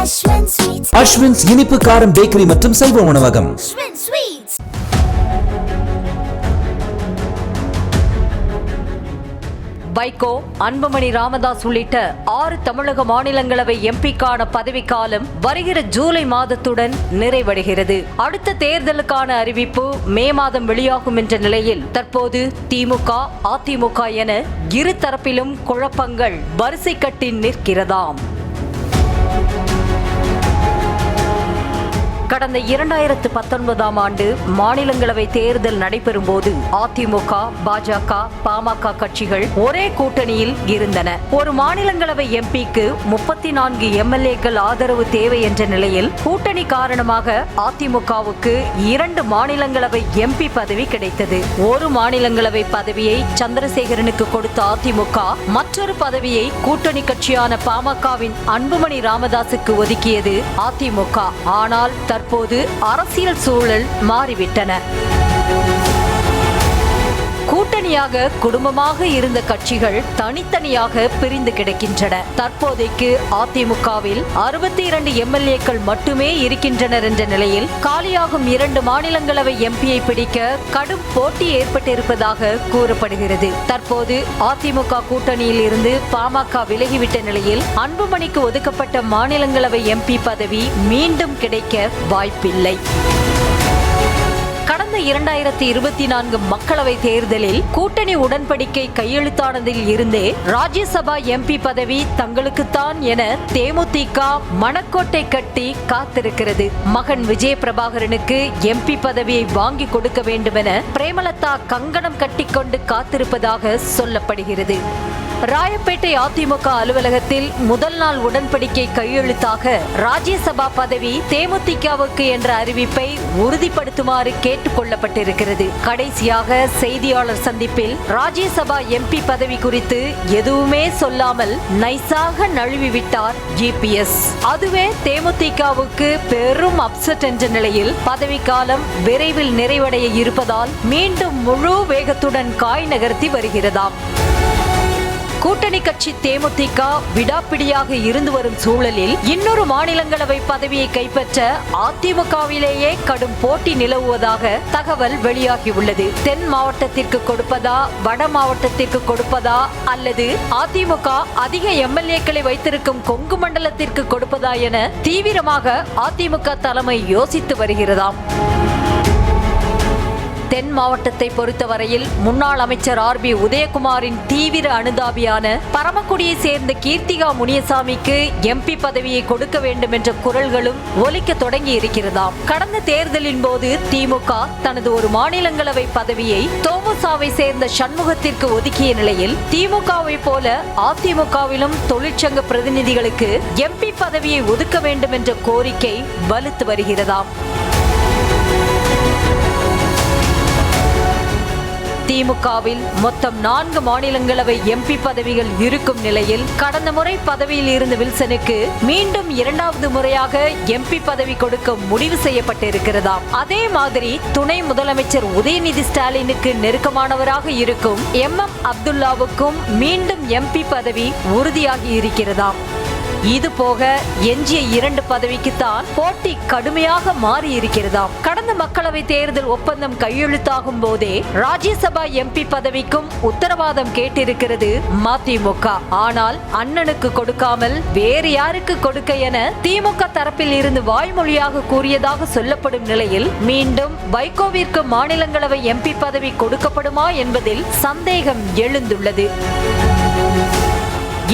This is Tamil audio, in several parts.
அஸ்வின்ஸ் இனிப்பு காரம் பேக்கரி மற்றும் செல்வ உணவகம். வைகோ, அன்புமணி ராமதாஸ் உள்ளிட்ட 6 தமிழக மாநிலங்களவை எம்பிக்கான பதவிக்காலம் வருகிற ஜூலை மாதத்துடன் நிறைவடைகிறது. அடுத்த தேர்தலுக்கான அறிவிப்பு மே மாதம் வெளியாகும் என்ற நிலையில் தற்போது திமுக, அதிமுக என இரு தரப்பிலும் குழப்பங்கள் வரிசை கட்டி நிற்கிறதாம். கடந்த 2019ஆம் ஆண்டு மாநிலங்களவை தேர்தல் நடைபெறும் போது அதிமுக, பாஜக, பாமக கட்சிகள் ஒரே கூட்டணியில் இருந்தன. ஒரு மாநிலங்களவை எம்பிக்கு 34 எம்எல்ஏக்கள் ஆதரவு தேவை என்ற நிலையில் கூட்டணி காரணமாக அதிமுகவுக்கு 2 மாநிலங்களவை எம்பி பதவி கிடைத்தது. ஒரு மாநிலங்களவை பதவியை சந்திரசேகரனுக்கு கொடுத்த அதிமுக மற்றொரு பதவியை கூட்டணி கட்சியான பாமகவின் அன்புமணி ராமதாசுக்கு ஒதுக்கியது அதிமுக. ஆனால் தற்போது அரசியல் சூழல் மாறிவிட்டன. கூட்டணியாக குடும்பமாக இருந்த கட்சிகள் தனித்தனியாக பிரிந்து கிடக்கின்றன. தற்போதைக்கு அதிமுகவில் 62 எம்எல்ஏக்கள் மட்டுமே இருக்கின்றனர் என்ற நிலையில் காலியாகும் 2 மாநிலங்களவை எம்பியை பிடிக்க கடும் போட்டி ஏற்பட்டிருப்பதாக கூறப்படுகிறது. தற்போது அதிமுக கூட்டணியில் இருந்து பாமக விலகிவிட்ட நிலையில் அன்புமணிக்கு ஒதுக்கப்பட்ட மாநிலங்களவை எம்பி பதவி மீண்டும் கிடைக்க வாய்ப்பில்லை. கடந்த 2024 மக்களவை தேர்தலில் கூட்டணி உடன்படிக்கை கையெழுத்தானதில் இருந்தே ராஜ்யசபா எம்பி பதவி தங்களுக்குத்தான் என தேமுதிக மணக்கோட்டை கட்டி காத்திருக்கிறது. மகன் விஜய பிரபாகரனுக்கு எம்பி பதவியை வாங்கி கொடுக்க வேண்டும் என பிரேமலதா கங்கணம் கட்டிக்கொண்டு காத்திருப்பதாக சொல்லப்படுகிறது. ராயப்பேட்டை அதிமுக அலுவலகத்தில் முதல் நாள் உடன்படிக்கை கையெழுத்தாக ராஜ்யசபா பதவி தேமுதிகவுக்கு என்ற அறிவிப்பை உறுதிப்படுத்துமாறு கேட்டுக் கொள்ளப்பட்டிருக்கிறது. கடைசியாக செய்தியாளர் சந்திப்பில் ராஜ்யசபா எம்பி பதவி குறித்து எதுவுமே சொல்லாமல் நைசாக நழுவிவிட்டார் ஜிபிஎஸ். அதுவே தேமுதிகவுக்கு பெரும் அப்செட் என்ற நிலையில் பதவிக்காலம் விரைவில் நிறைவடைய இருப்பதால் மீண்டும் முழு வேகத்துடன் காய் நகர்த்தி வருகிறதாம். கூட்டணி கட்சி தேமுதிக விடாப்பிடியாக இருந்து வரும் சூழலில் இன்னொரு மாநிலங்களவை பதவியை கைப்பற்ற அதிமுகவிலேயே கடும் போட்டி நிலவுவதாக தகவல் வெளியாகியுள்ளது. தென் மாவட்டத்திற்கு கொடுப்பதா, வட மாவட்டத்திற்கு கொடுப்பதா அல்லது அதிமுக அதிக எம்எல்ஏக்களை வைத்திருக்கும் கொங்கு மண்டலத்திற்கு கொடுப்பதா என தீவிரமாக அதிமுக தலைமை யோசித்து வருகிறதாம். தென் மாவட்டத்தை பொறுத்தவரையில் முன்னாள் அமைச்சர் ஆர்.பி. உதயகுமாரின் தீவிர அனுதாபியான பரமக்குடியை சேர்ந்த கீர்த்திகா முனியசாமிக்கு எம்பி பதவியை கொடுக்க வேண்டும் என்ற குரல்களும் ஒலிக்க தொடங்கி இருக்கிறதாம். கடந்த தேர்தலின் போது திமுக தனது ஒரு மாநிலங்களவை பதவியை தோமுசாவை சேர்ந்த சண்முகத்திற்கு ஒதுக்கிய நிலையில் திமுகவை போல அதிமுகவிலும் தொழிற்சங்க பிரதிநிதிகளுக்கு எம்பி பதவியை ஒதுக்க வேண்டும் என்ற கோரிக்கை வலுத்து வருகிறதாம். திமுகவில் மொத்தம் 4 மாநிலங்களவை எம்பி பதவிகள் இருக்கும் நிலையில் கடந்த முறை பதவியில் இருந்த வில்சனுக்கு மீண்டும் 2வது முறையாக எம்பி பதவி கொடுக்க முடிவு செய்யப்பட்டிருக்கிறதாம். அதே மாதிரி துணை முதலமைச்சர் உதயநிதி ஸ்டாலினுக்கு நெருக்கமானவராக இருக்கும் MM அப்துல்லாவுக்கும் மீண்டும் எம்பி பதவி உறுதியாகி இருக்கிறதாம். இது போக எஞ்சிய 2 பதவிக்குத்தான் போட்டி கடுமையாக மாறி இருக்கிறதாம். கடந்த மக்களவை தேர்தல் ஒப்பந்தம் கையெழுத்தாகும் போதே ராஜ்யசபா எம்பி பதவிக்கும் உத்தரவாதம் கேட்டிருக்கிறது மதிமுக. ஆனால் அண்ணனுக்கு கொடுக்காமல் வேறு யாருக்கு கொடுக்க என திமுக தரப்பில் இருந்து வாய்மொழியாக கூறியதாக சொல்லப்படும் நிலையில் மீண்டும் வைகோவிற்கு மாநிலங்களவை எம்பி பதவி கொடுக்கப்படுமா என்பதில் சந்தேகம் எழுந்துள்ளது.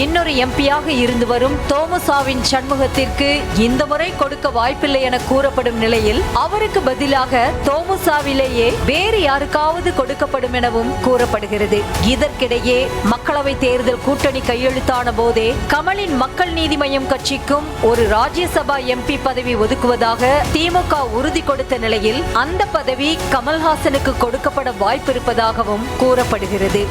இன்னொரு எம்பியாக இருந்து வரும் தோமுசாவின் சண்முகத்திற்கு இந்த முறை கொடுக்க வாய்ப்பில்லை என கூறப்படும் நிலையில் அவருக்கு பதிலாக தோமுசாவிலேயே வேறு யாருக்காவது கொடுக்கப்படும் எனவும் கூறப்படுகிறது. இதற்கிடையே மக்களவை தேர்தல் கூட்டணி கையெழுத்தான போதே கமலின் மக்கள் நீதி மய்யம் கட்சிக்கும் ஒரு ராஜ்யசபா எம்பி பதவி ஒதுக்குவதாக திமுக உறுதி கொடுத்த நிலையில் அந்த பதவி கமல்ஹாசனுக்கு கொடுக்கப்பட வாய்ப்பிருப்பதாகவும் கூறப்படுகிறது.